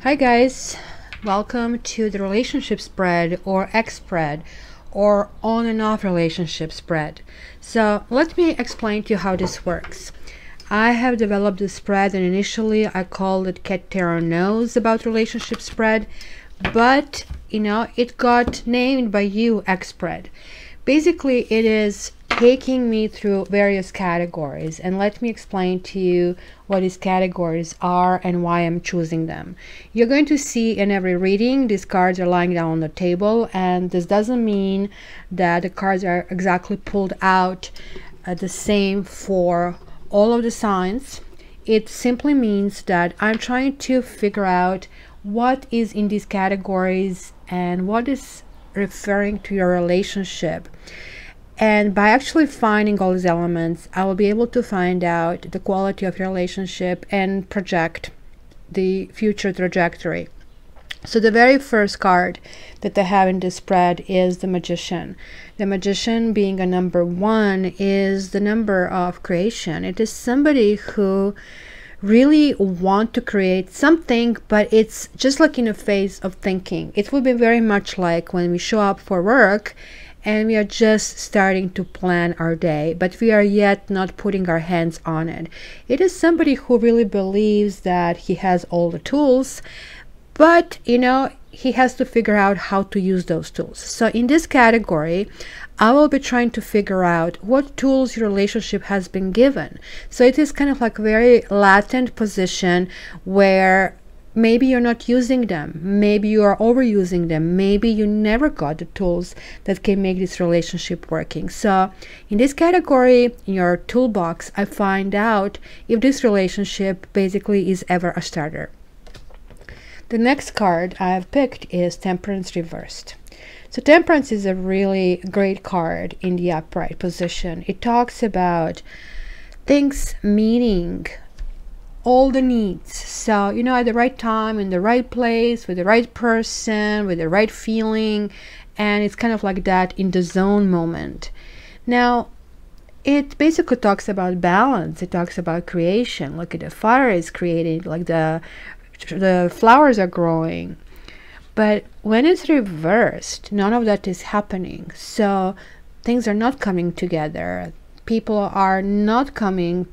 Hi guys, welcome to the relationship spread or X spread or on and off relationship spread. So let me explain to you how this works. I have developed this spread and initially I called it Cat Tarot Knows About Relationship Spread, but it got named by you X spread. Basically it is taking me through various categories, and let me explain to you what these categories are and why I'm choosing them. You're going to see in every reading these cards are lying down on the table, and this doesn't mean that the cards are exactly pulled out the same for all of the signs. It simply means that I'm trying to figure out what is in these categories and what is referring to your relationship. And by actually finding all these elements, I will be able to find out the quality of your relationship and project the future trajectory. So the very first card that I have in this spread is the Magician. The Magician, being a number 1, is the number of creation. It is somebody who really want to create something, but it's just like in a phase of thinking. It would be very much like when we show up for work and we are just starting to plan our day, but we are yet not putting our hands on it. It is somebody who really believes that he has all the tools, but he has to figure out how to use those tools. So in this category, I will be trying to figure out what tools your relationship has been given. So it is kind of like a very latent position where maybe you're not using them, maybe you are overusing them, maybe you never got the tools that can make this relationship working. So in this category, in your toolbox, I find out if this relationship basically is ever a starter. The next card I have picked is Temperance reversed. So Temperance is a really great card in the upright position. It talks about things meeting all the needs. So at the right time, in the right place, with the right person, with the right feeling, and it's kind of like that in the zone moment. Now it basically talks about balance. It talks about creation. Look at the fire is creating, like the flowers are growing. But when it's reversed, none of that is happening. So things are not coming together. People are not coming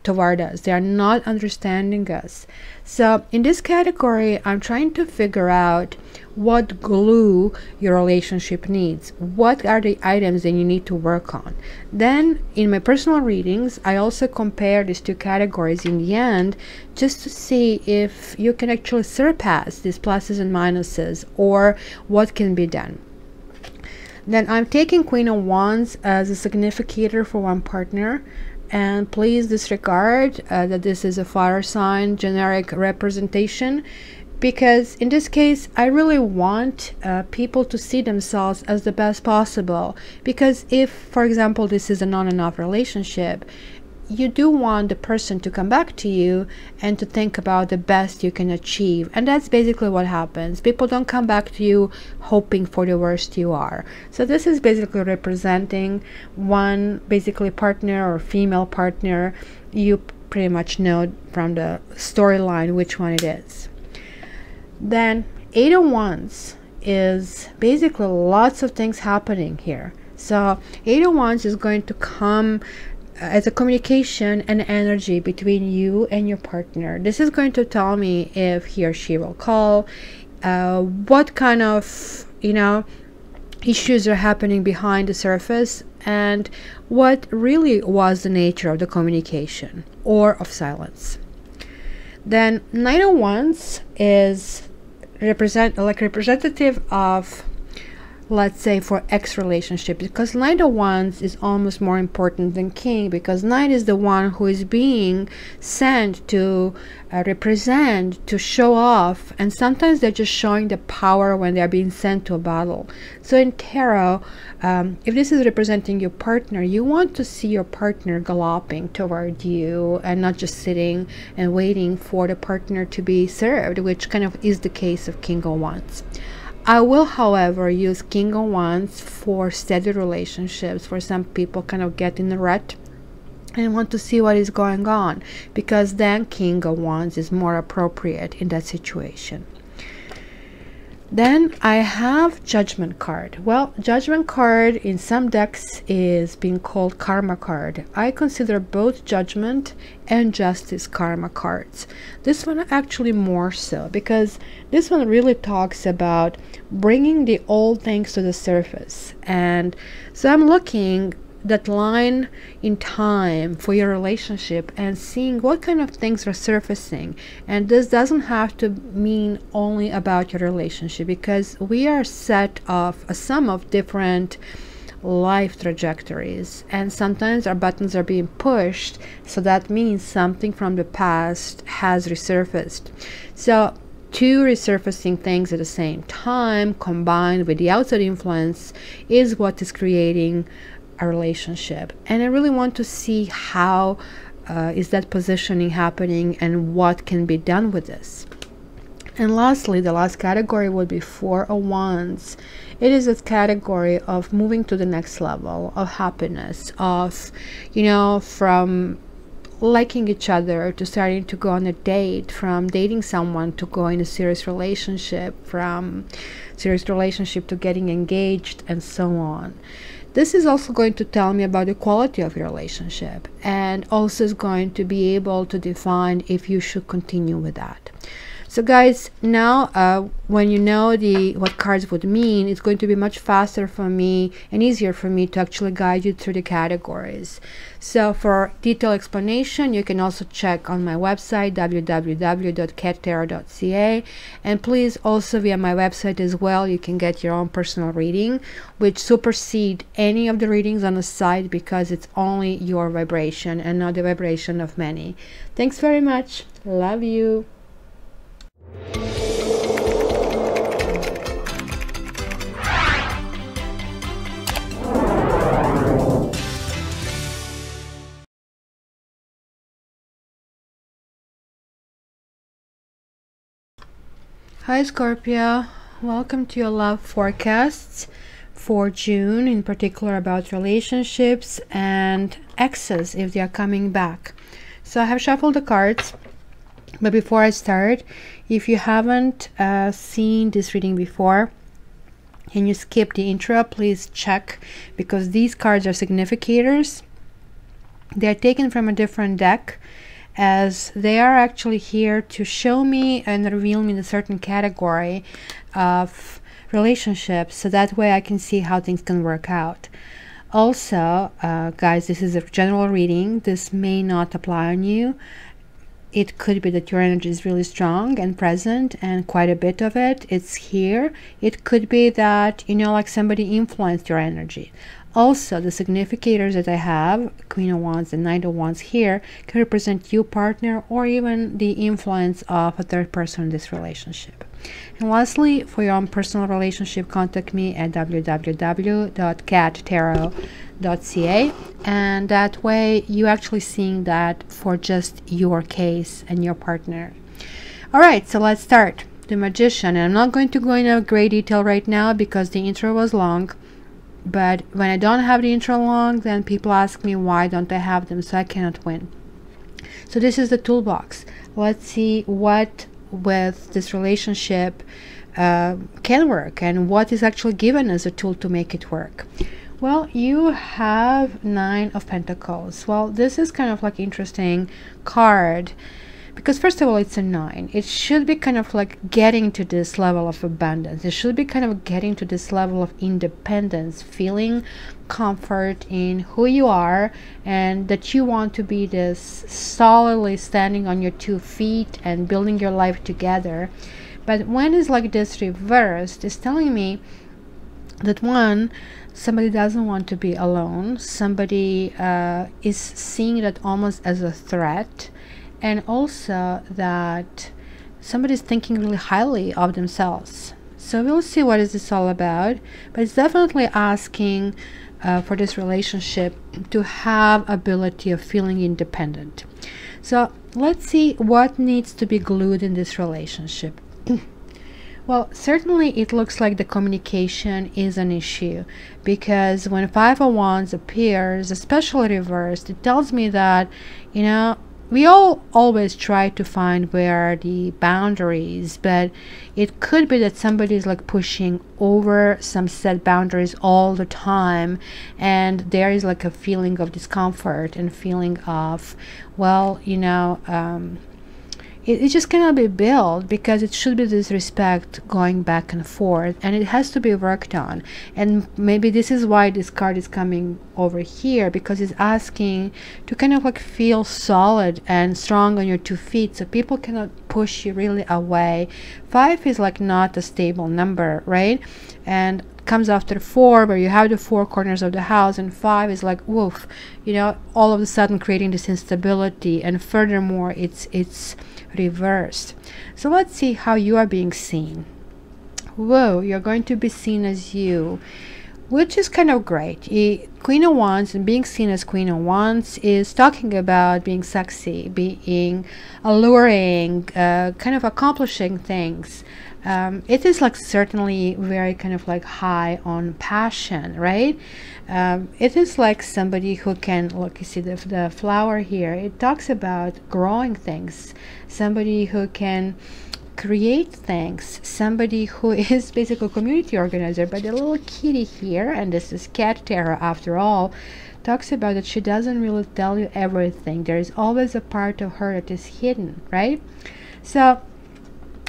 toward us. They are not understanding us. So in this category, I'm trying to figure out what glue your relationship needs. What are the items that you need to work on? Then in my personal readings, I also compare these two categories in the end just to see if you can actually surpass these pluses and minuses or what can be done. Then I'm taking Queen of Wands as a significator for one partner, and please disregard that this is a fire sign generic representation, because in this case I really want people to see themselves as the best possible. Because if, for example, this is an on and off relationship, you do want the person to come back to you and to think about the best you can achieve, and that's basically what happens. People don't come back to you hoping for the worst you are. So this is basically representing one basically partner or female partner. You pretty much know from the storyline which one it is. Then Eight of Wands is basically lots of things happening here. So Eight of Wands is going to come as a communication and energy between you and your partner. This is going to tell me if he or she will call, what kind of issues are happening behind the surface, and what really was the nature of the communication or of silence. Then Nine of Wands is representative of, let's say, for X relationship, because Knight of Wands is almost more important than King, because Knight is the one who is being sent to represent, to show off, and sometimes they're just showing the power when they're being sent to a battle. So in tarot, if this is representing your partner, you want to see your partner galloping toward you and not just sitting and waiting for the partner to be served, which kind of is the case of King of Wands. I will, however, use King of Wands for steady relationships, for some people kind of get in a rut and want to see what is going on, because then King of Wands is more appropriate in that situation. Then I have Judgment card. Well, Judgment card in some decks is being called Karma card. I consider both Judgment and Justice Karma cards. This one actually more so, because this one really talks about bringing the old things to the surface. And so I'm looking that line in time for your relationship and seeing what kind of things are surfacing. And this doesn't have to mean only about your relationship, because we are set of a sum of different life trajectories, and sometimes our buttons are being pushed, so that means something from the past has resurfaced. So two resurfacing things at the same time combined with the outside influence is what is creating a relationship. And I really want to see how is that positioning happening and what can be done with this. And lastly, the last category would be Four of Wands. It is a category of moving to the next level of happiness, of, you know, from liking each other to starting to go on a date, from dating someone to go in a serious relationship, from serious relationship to getting engaged, and so on. This is also going to tell me about the quality of your relationship, and also is going to be able to define if you should continue with that. So guys, now when you know what cards would mean, it's going to be much faster for me and easier for me to actually guide you through the categories. So for detailed explanation, you can also check on my website www.cattarot.ca, and please also via my website as well, you can get your own personal reading, which supersede any of the readings on the site, because it's only your vibration and not the vibration of many. Thanks very much. Love you. Hi Scorpio, welcome to your love forecasts for June, in particular about relationships and exes if they are coming back. So I have shuffled the cards, but before I start, if you haven't seen this reading before and you skip the intro, please check, because these cards are significators. They are taken from a different deck, as they are actually here to show me and reveal me a certain category of relationships, so that way I can see how things can work out. Also, guys, this is a general reading. This may not apply on you. It could be that your energy is really strong and present, and quite a bit of it it's here. It could be that, you know, like somebody influenced your energy. Also, the significators that I have, Queen of Wands and Knight of Wands here, can represent you, partner, or even the influence of a third person in this relationship. And lastly, for your own personal relationship, contact me at www.cattarot.ca, and that way you actually seeing that for just your case and your partner. Alright, so let's start. The Magician, and I'm not going to go into great detail right now because the intro was long. But when I don't have the intro long, then people ask me why don't I have them, so I cannot win. So this is the toolbox. Let's see what with this relationship can work, and what is actually given as a tool to make it work. Well, you have Nine of Pentacles. Well, this is kind of like interesting card, because first of all, it's a 9. It should be kind of like getting to this level of abundance. It should be kind of getting to this level of independence, feeling comfort in who you are, and that you want to be this solidly standing on your 2 feet and building your life together. But when it's like this reversed, it's telling me that one, somebody doesn't want to be alone. Somebody is seeing that almost as a threat. And also that somebody's thinking really highly of themselves. So we'll see what is this all about. But it's definitely asking for this relationship to have ability of feeling independent. So let's see what needs to be glued in this relationship. Well, certainly it looks like the communication is an issue, because when Five of Wands appears, especially reversed, it tells me that, you know, we all always try to find where are the boundaries, but it could be that somebody is like pushing over some set boundaries all the time, and there is like a feeling of discomfort and feeling of, well, it just cannot be built, because it should be this respect going back and forth, and it has to be worked on. And maybe this is why this card is coming over here, because it's asking to kind of like feel solid and strong on your 2 feet, so people cannot push you really away. 5 is like not a stable number, right? And comes after 4, where you have the 4 corners of the house, and 5 is like woof, all of a sudden creating this instability, and furthermore it's reversed. So let's see how you are being seen. Whoa, you're going to be seen as you, which is kind of great. Queen of Wands, and being seen as Queen of Wands is talking about being sexy, being alluring, kind of accomplishing things. It is like certainly very kind of like high on passion, right? It is like somebody who can, look, you see the flower here, it talks about growing things, somebody who can create things, somebody who is basically a community organizer. But the little kitty here, and this is cat tarot after all, talks about that she doesn't really tell you everything. There is always a part of her that is hidden, right? So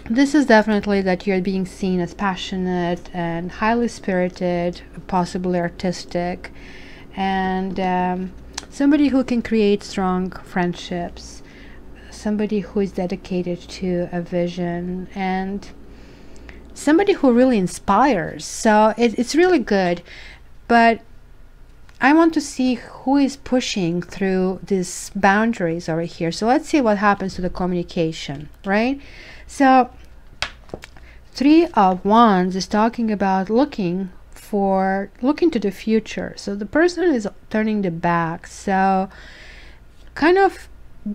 this is definitely that you're being seen as passionate and highly spirited, possibly artistic, and somebody who can create strong friendships, somebody who is dedicated to a vision, and somebody who really inspires. So it's really good, but I want to see who is pushing through these boundaries over here. So let's see what happens to the communication, right? So 3 of Wands is talking about looking to the future. So the person is turning the back. So kind of,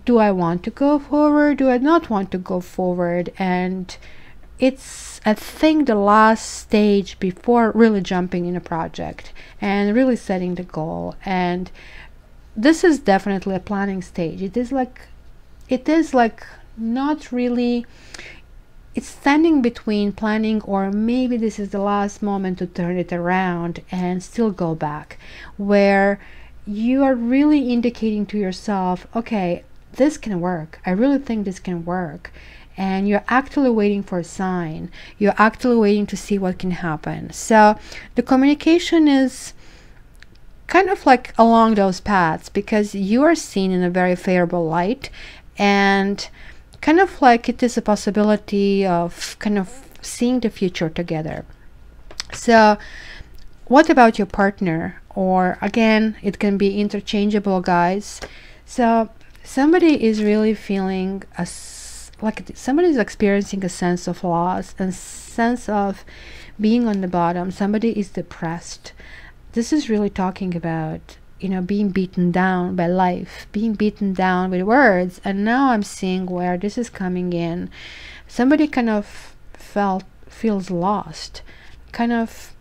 do I want to go forward? Do I not want to go forward? And it's, I think, the last stage before really jumping in a project and really setting the goal. And this is definitely a planning stage. It is like not really, it's standing between planning, or maybe this is the last moment to turn it around and still go back, where you are really indicating to yourself, okay, this can work. I really think this can work. And you're actually waiting for a sign. You're actually waiting to see what can happen. So the communication is kind of like along those paths, because you are seen in a very favorable light, and kind of like it is a possibility of kind of seeing the future together. So what about your partner? Or again, it can be interchangeable, guys. So somebody is really feeling like somebody is experiencing a sense of loss and sense of being on the bottom. Somebody is depressed. This is really talking about, being beaten down by life, being beaten down with words. And now I'm seeing where this is coming in. Somebody kind of feels lost, kind of.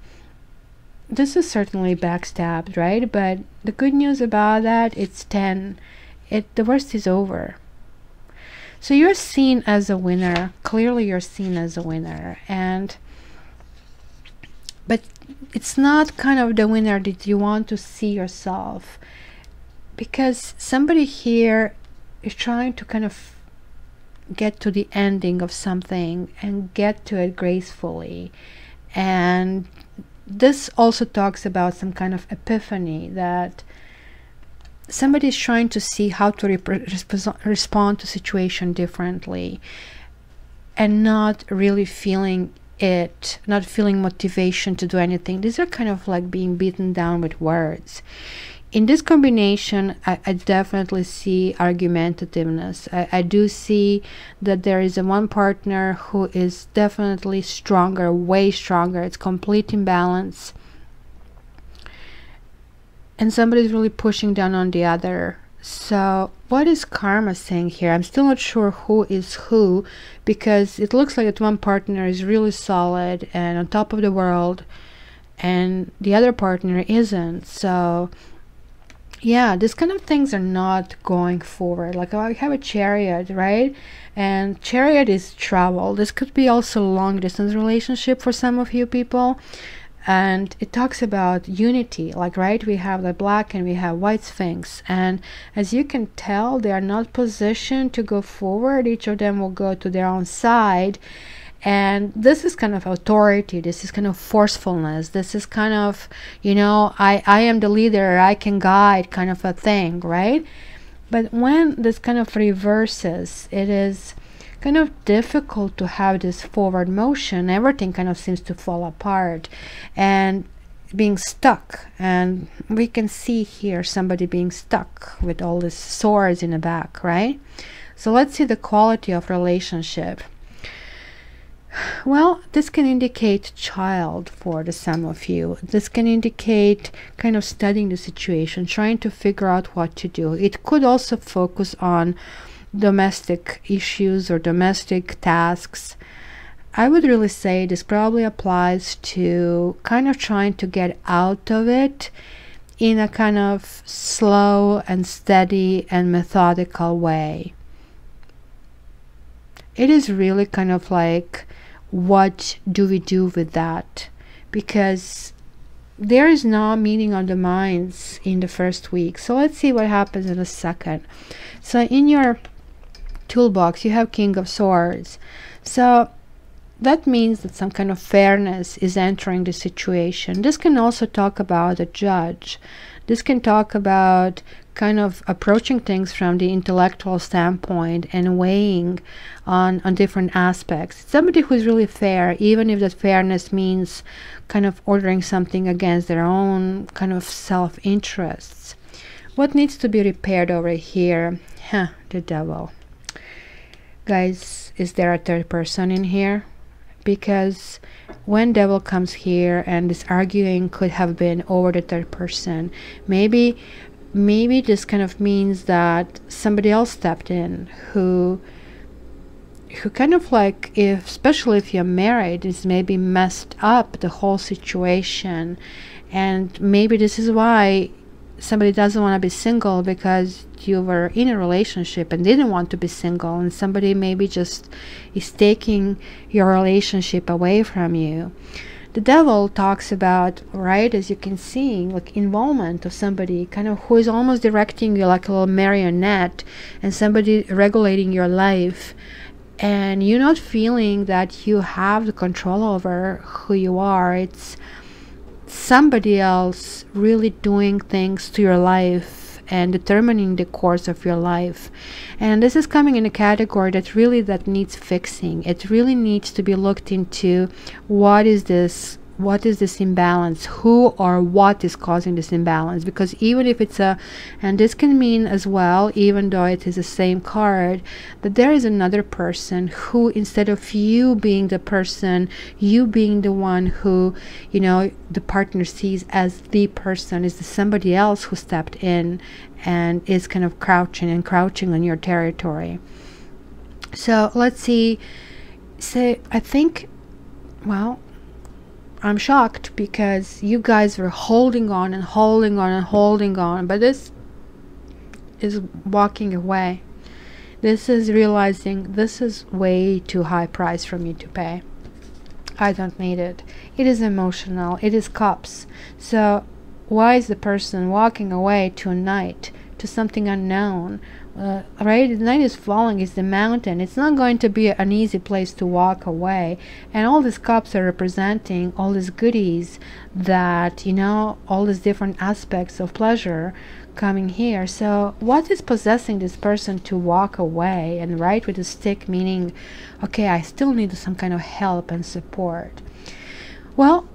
This is certainly backstabbed, right? But the good news about that, it's 10. The worst is over. So you're seen as a winner. Clearly you're seen as a winner. But it's not kind of the winner that you want to see yourself, because somebody here is trying to kind of get to the ending of something and get to it gracefully. And this also talks about some kind of epiphany, that somebody is trying to see how to respond to situation differently, and not really feeling it, not feeling motivation to do anything. These are kind of like being beaten down with words. In this combination, I definitely see argumentativeness. I do see that there is one partner who is definitely stronger, way stronger. It's complete imbalance. And somebody's really pushing down on the other. So what is karma saying here? I'm still not sure who is who, because it looks like that one partner is really solid and on top of the world, and the other partner isn't. So yeah, these kind of things are not going forward. Like I have a chariot, right? And chariot is travel. This could be also a long distance relationship for some of you people. And it talks about unity, like, right, we have the black and we have white sphinx, and as you can tell, they are not positioned to go forward. Each of them will go to their own side, and this is kind of authority, this is kind of forcefulness, this is kind of, you know, I am the leader, I can guide, kind of a thing, right? But when this kind of reverses, it is kind of difficult to have this forward motion. Everything kind of seems to fall apart and being stuck. And we can see here somebody being stuck with all these swords in the back, right? So let's see the quality of relationship. Well, this can indicate child for the some of you. This can indicate kind of studying the situation, trying to figure out what to do. It could also focus on domestic issues or domestic tasks. I would really say this probably applies to kind of trying to get out of it in a kind of slow and steady and methodical way. It is really kind of like, what do we do with that? Because there is no meaning on the minds in the first week. So let's see what happens in the second. So in your toolbox you have King of Swords. So that means that some kind of fairness is entering the situation. This can also talk about a judge. This can talk about kind of approaching things from the intellectual standpoint and weighing on different aspects. Somebody who's really fair, even if that fairness means kind of ordering something against their own kind of self-interests. What needs to be repaired over here? The Devil. Guys, is there a third person in here? Because when Devil comes here, and this arguing could have been over the third person, maybe this kind of means that somebody else stepped in who kind of like, if especially if you're married, is maybe messed up the whole situation. And maybe this is why somebody doesn't want to be single, because you were in a relationship and didn't want to be single, and somebody maybe just is taking your relationship away from you. The Devil talks about, right, as you can see, like involvement of somebody kind of who is almost directing you like a little marionette, and somebody regulating your life, and you're not feeling that you have the control over who you are. It's somebody else really doing things to your life and determining the course of your life. And this is coming in a category that needs fixing. It really needs to be looked into. What is this imbalance? Who or what is causing this imbalance? Because even if it's and this can mean as well, even though it is the same card, that there is another person who, instead of you being the person, you being the one who, you know, the partner sees as the person, is somebody else who stepped in and is kind of crouching on your territory. So let's see. Say, I think, well, I'm shocked because you guys were holding on and holding on and holding on, but this is walking away. This is realizing this is way too high price for me to pay. I don't need it. It is emotional. It is cups. So why is the person walking away to a night, to something unknown? Right, the night is falling, is the mountain. It's not going to be an easy place to walk away, and all these cups are representing all these goodies that, you know, all these different aspects of pleasure coming here. So what is possessing this person to walk away and write with a stick, meaning, okay, I still need some kind of help and support? Well,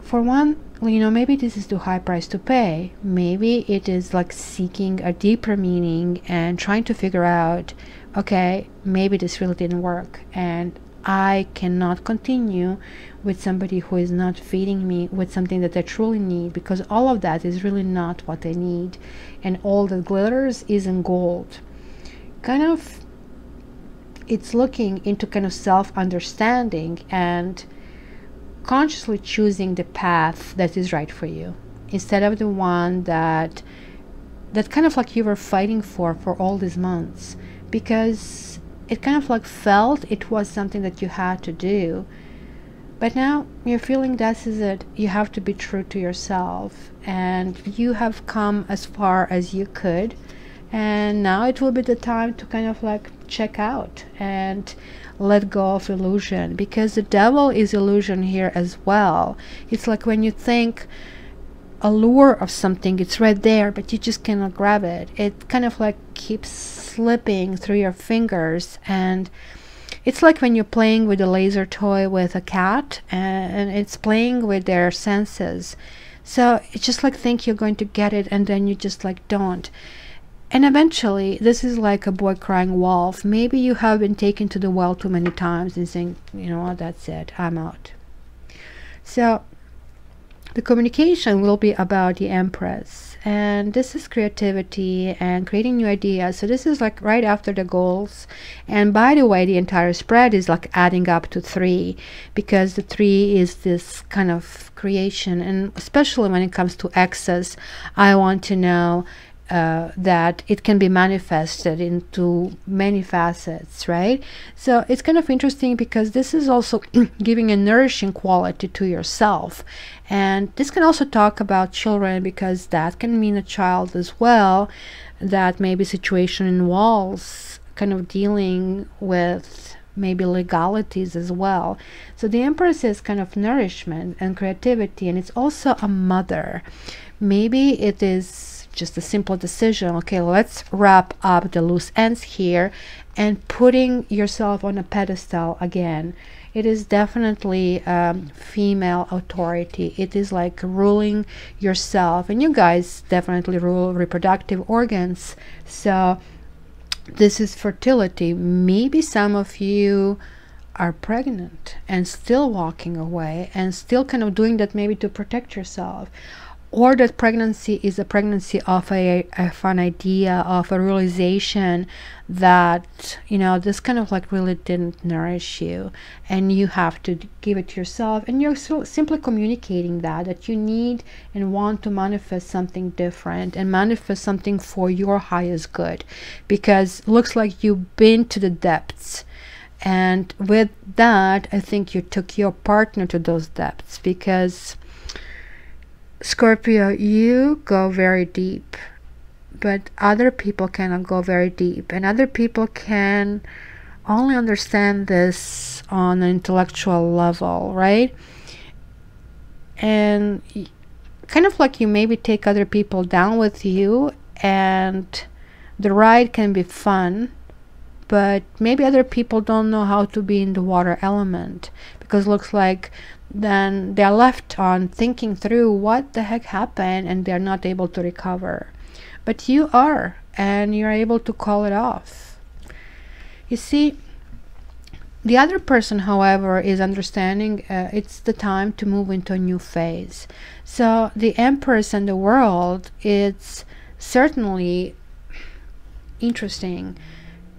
for one, you know, maybe this is too high price to pay. Maybe it is like seeking a deeper meaning and trying to figure out, okay, maybe this really didn't work, and I cannot continue with somebody who is not feeding me with something that I truly need, because all of that is really not what I need, and all that glitters isn't gold. Kind of, it's looking into kind of self-understanding and consciously choosing the path that is right for you, instead of the one that kind of like you were fighting for all these months, because it kind of like felt it was something that you had to do. But now you're feeling this is it. You have to be true to yourself, and you have come as far as you could, and now it will be the time to kind of like check out and let go of illusion, because the devil is illusion here as well. It's like when you think allure of something, it's right there, but you just cannot grab it. It kind of like keeps slipping through your fingers, and it's like when you're playing with a laser toy with a cat, and it's playing with their senses. So it's just like think you're going to get it, and then you just like don't. And eventually, this is like a boy crying wolf. Maybe you have been taken to the well too many times and saying, you know what, that's it, I'm out. So the communication will be about the Empress, and this is creativity and creating new ideas. So this is like right after the goals. And by the way, the entire spread is like adding up to 3, because the 3 is this kind of creation. And especially when it comes to excess, I want to know that it can be manifested into many facets, right? So it's kind of interesting, because this is also giving a nourishing quality to yourself. And this can also talk about children, because that can mean a child as well, that maybe situation involves kind of dealing with maybe legalities as well. So the Empress is kind of nourishment and creativity, and it's also a mother. Maybe it is just a simple decision. Okay, let's wrap up the loose ends here, and putting yourself on a pedestal again. It is definitely female authority. It is like ruling yourself, and you guys definitely rule reproductive organs. So this is fertility. Maybe some of you are pregnant and still walking away and still kind of doing that maybe to protect yourself. Or that pregnancy is a pregnancy of an idea, of a realization that, you know, this kind of like really didn't nourish you, and you have to give it to yourself. And you're simply communicating that you need and want to manifest something different, and manifest something for your highest good, because looks like you've been to the depths. And with that, I think you took your partner to those depths, because Scorpio, you go very deep, but other people cannot go very deep, and other people can only understand this on an intellectual level, right? And kind of like you maybe take other people down with you, and the ride can be fun, but maybe other people don't know how to be in the water element, because it looks like then they're left on thinking through what the heck happened, and they're not able to recover. But you are, and you're able to call it off. You see, the other person, however, is understanding it's the time to move into a new phase. So the Empress and the world, it's certainly interesting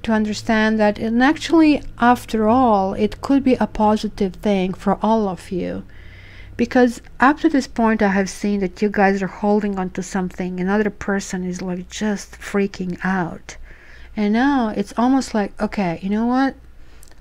to understand that, and actually, after all, it could be a positive thing for all of you, because up to this point I have seen that you guys are holding on to something. Another person is like just freaking out, and now it's almost like, okay, you know what,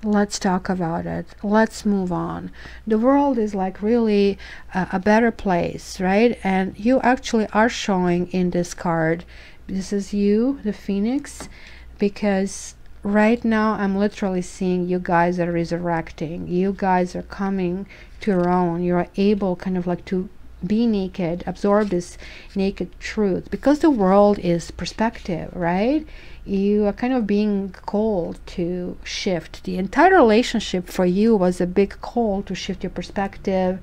let's talk about it, let's move on. The world is like really a better place, right? And you actually are showing in this card, this is you, the Phoenix, because right now I'm literally seeing you guys are resurrecting. You guys are coming to your own. You're able kind of like to be naked, absorb this naked truth, because the world is perspective, right? You are kind of being called to shift. The entire relationship for you was a big call to shift your perspective,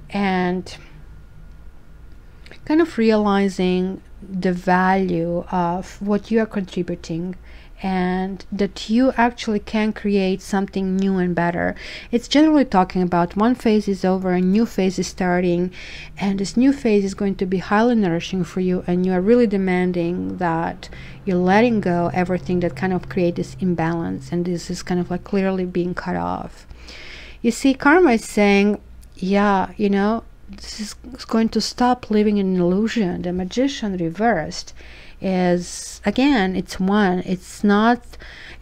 and kind of realizing the value of what you are contributing, and that you actually can create something new and better. It's generally talking about one phase is over, a new phase is starting, and this new phase is going to be highly nourishing for you, and you are really demanding that you're letting go everything that kind of create this imbalance, and this is kind of like clearly being cut off. You see, karma is saying, yeah, you know, this is going to stop living in an illusion. The Magician reversed is, again, it's one, it's not,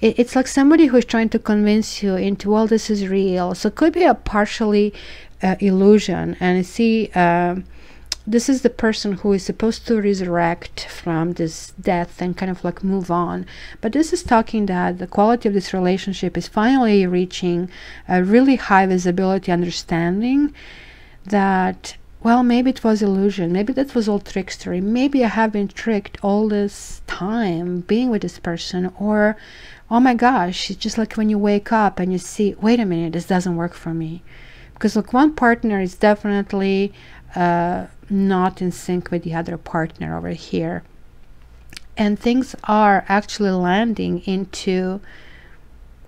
it's like somebody who is trying to convince you into, well, this is real. So it could be a partially illusion. And you see, this is the person who is supposed to resurrect from this death and kind of like move on. But this is talking that the quality of this relationship is finally reaching a really high visibility understanding that, well, maybe it was illusion, maybe that was all trickstery, maybe I have been tricked all this time being with this person, or oh my gosh, it's just like when you wake up and you see, wait a minute, this doesn't work for me. Because look, one partner is definitely not in sync with the other partner over here, and things are actually landing into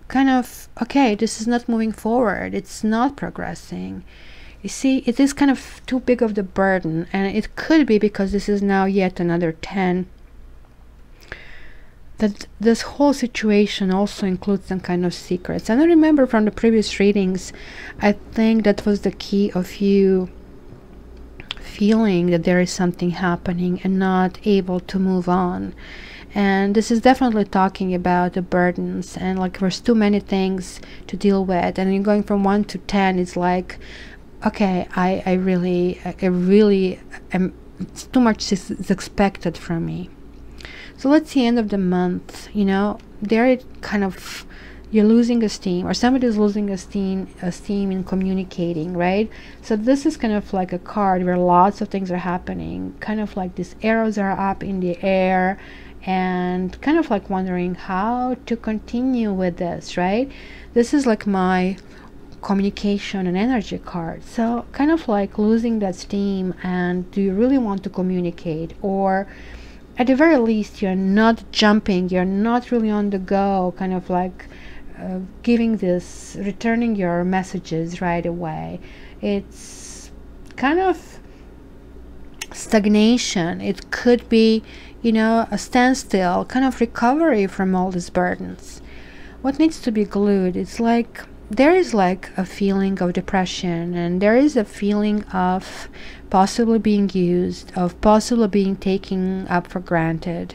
kind of, okay, this is not moving forward, it's not progressing. You see, it is kind of too big of the burden, and it could be because this is now yet another 10, that this whole situation also includes some kind of secrets. And I remember from the previous readings, I think that was the key of you feeling that there is something happening and not able to move on. And this is definitely talking about the burdens, and like there's too many things to deal with, and you're going from 1 to 10, it's like, okay, I really am, it's too much is expected from me. So let's see, end of the month, you know, there kind of, you're losing esteem, or somebody's losing esteem in communicating, right? So this is kind of like a card where lots of things are happening, kind of like these arrows are up in the air, and kind of like wondering how to continue with this, right? This is like my communication and energy card. So kind of like losing that steam, and do you really want to communicate, or at the very least you're not jumping, you're not really on the go, kind of like giving this, returning your messages right away. It's kind of stagnation. It could be, you know, a standstill, kind of recovery from all these burdens. What needs to be glued? It's like there is like a feeling of depression, and there is a feeling of possibly being used, of possibly being taken up for granted,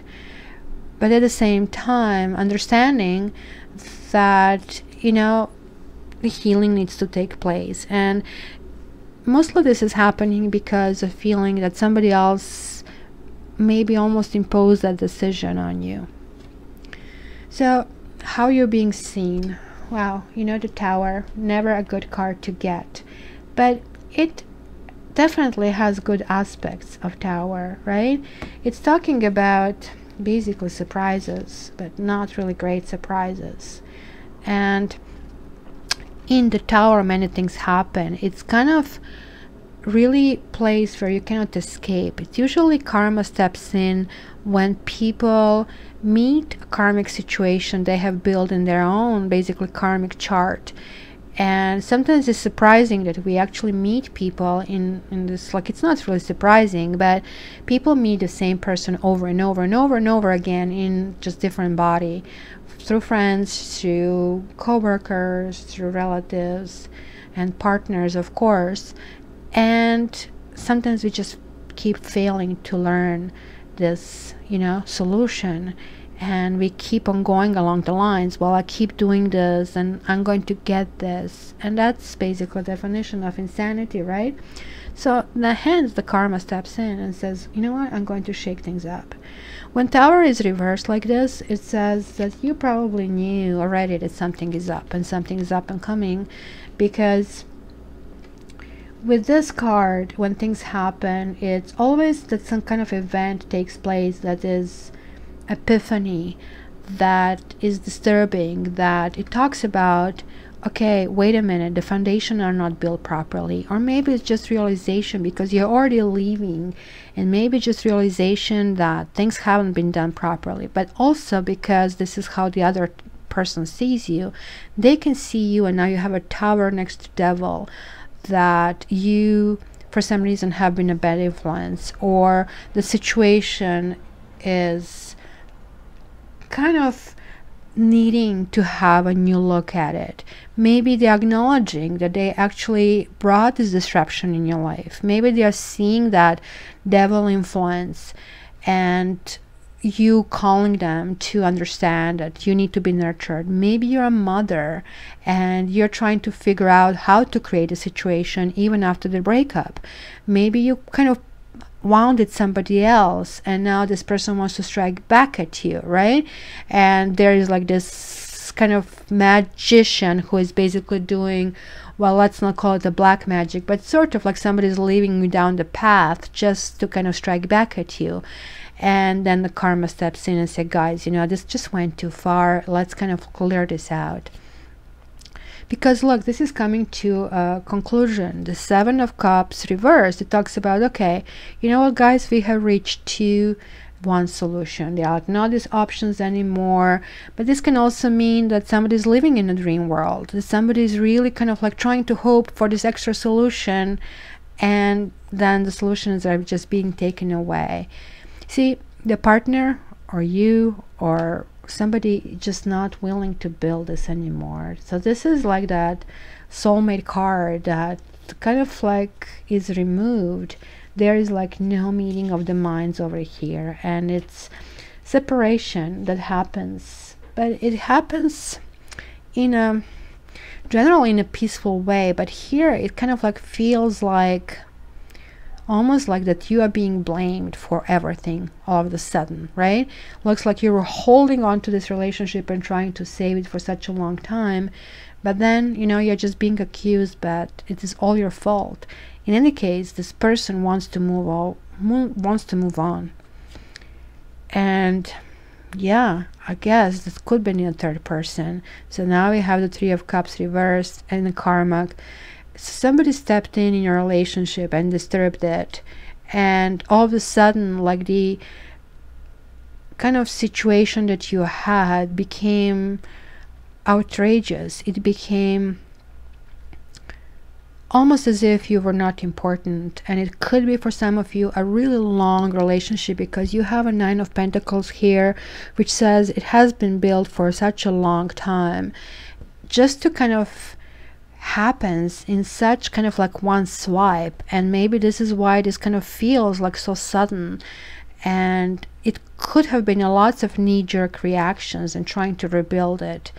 but at the same time understanding that, you know, the healing needs to take place. And mostly this is happening because of feeling that somebody else maybe almost imposed that decision on you. So how you're being seen, wow, you know, the Tower, never a good card to get, but it definitely has good aspects of Tower, right? It's talking about basically surprises, but not really great surprises. And in the Tower many things happen. It's kind of really place where you cannot escape. It's usually karma steps in when people meet a karmic situation they have built in their own basically karmic chart. And sometimes it's surprising that we actually meet people in this, like, it's not really surprising, but people meet the same person over and over and over and over again in just different body, through friends, through co-workers, through relatives and partners, of course. And sometimes we just keep failing to learn this, you know, solution, and we keep on going along the lines, well, I keep doing this and I'm going to get this, and that's basically the definition of insanity, right? So hence the karma steps in and says, you know what, I'm going to shake things up. When Tower is reversed like this, it says that you probably knew already that something is up, and something is up and coming, because with this card, when things happen, it's always that some kind of event takes place that is epiphany, that is disturbing, that it talks about, okay, wait a minute, the foundation are not built properly. Or maybe it's just realization because you're already leaving, and maybe just realization that things haven't been done properly. But also because this is how the other person sees you, they can see you, and now you have a tower next to devil, that you for some reason have been a bad influence, or the situation is kind of needing to have a new look at it. Maybe they're acknowledging that they actually brought this disruption in your life. Maybe they are seeing that devil influence, and you calling them to understand that you need to be nurtured. Maybe you're a mother and you're trying to figure out how to create a situation even after the breakup. Maybe you kind of wounded somebody else, and now this person wants to strike back at you, right? And there is like this kind of magician who is basically doing, well, let's not call it the black magic, but sort of like somebody's leading you down the path just to kind of strike back at you. And then the karma steps in and say, guys, you know, this just went too far, let's kind of clear this out. Because look, this is coming to a conclusion. The Seven of Cups reversed, it talks about, okay, you know what, guys, we have reached to one solution. There are not these options anymore. But this can also mean that somebody's living in a dream world, that somebody's really kind of like trying to hope for this extra solution, and then the solutions are just being taken away. See, the partner or you or somebody just not willing to build this anymore. So this is like that soulmate card that kind of like is removed. There is like no meeting of the minds over here, and it's separation that happens, but it happens in a generally in a peaceful way. But here it kind of like feels like almost like that you are being blamed for everything all of a sudden, right? Looks like you were holding on to this relationship and trying to save it for such a long time, but then, you know, you're just being accused that it is all your fault. In any case, this person wants to move on. And yeah, I guess this could be in a third person. So now we have the Three of Cups reversed and the karma. Somebody stepped in your relationship and disturbed it, and all of a sudden, like, the kind of situation that you had became outrageous. It became almost as if you were not important, and it could be for some of you a really long relationship, because you have a Nine of Pentacles here, which says it has been built for such a long time, just to kind of happens in such kind of like one swipe. And maybe this is why this kind of feels like so sudden, and it could have been a lots of knee-jerk reactions and trying to rebuild it.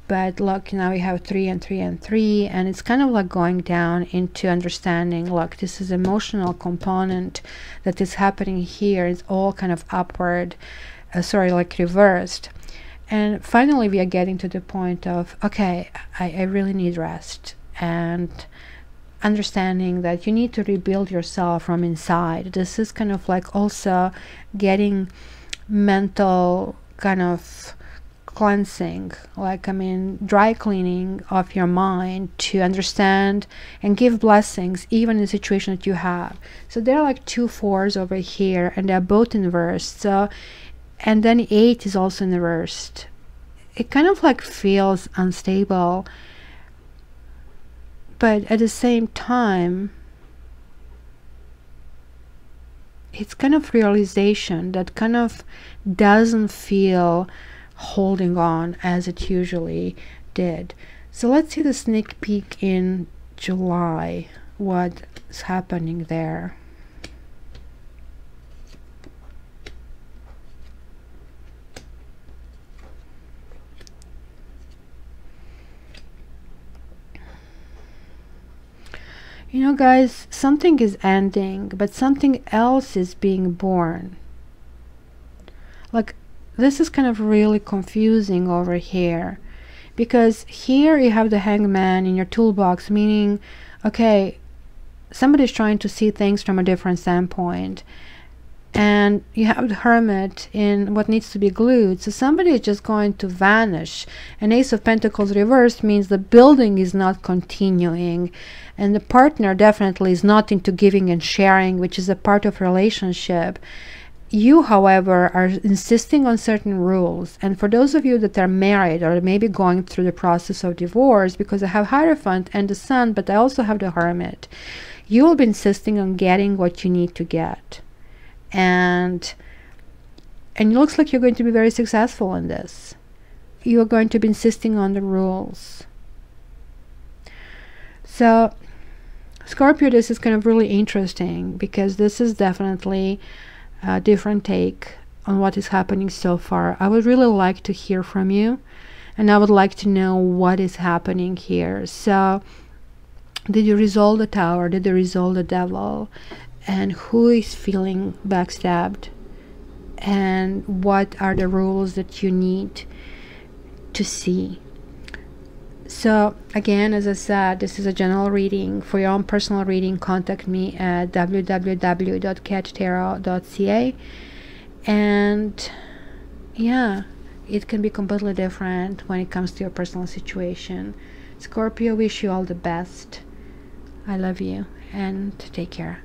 But look, now we have 3 and 3 and 3, and it's kind of like going down into understanding, look, this is emotional component that is happening here. It's all kind of upward, like reversed. And finally, we are getting to the point of, okay, I really need rest, and understanding that you need to rebuild yourself from inside. This is kind of like also getting mental kind of cleansing, like, I mean, dry cleaning of your mind to understand and give blessings even in the situation that you have. So there are like 2 4s over here, and they're both inversed. So, and then 8 is also inversed. It kind of like feels unstable, but at the same time, it's kind of realization that kind of doesn't feel holding on as it usually did. So let's see the sneak peek in July, what's happening there. You know, guys, something is ending, but something else is being born. Like, this is kind of really confusing over here, because here you have the Hangman in your toolbox, meaning, okay, somebody's trying to see things from a different standpoint, And you have the Hermit in what needs to be glued. So somebody is just going to vanish. An Ace of Pentacles reversed means the building is not continuing. And the partner definitely is not into giving and sharing, which is a part of relationship. You, however, are insisting on certain rules. And for those of you that are married or maybe going through the process of divorce, because I have Hierophant and the Sun, but I also have the Hermit, you will be insisting on getting what you need to get. And it looks like you're going to be very successful in this. You are going to be insisting on the rules. So Scorpio, this is kind of really interesting, because this is definitely a different take on what is happening so far. I would really like to hear from you, and I would like to know what is happening here. So did you resolve the Tower? Did you resolve the Devil? And who is feeling backstabbed? And what are the rules that you need to see? So again, as I said, this is a general reading. For your own personal reading, contact me at www.catchtarot.ca. And yeah, it can be completely different when it comes to your personal situation. Scorpio, wish you all the best. I love you, and take care.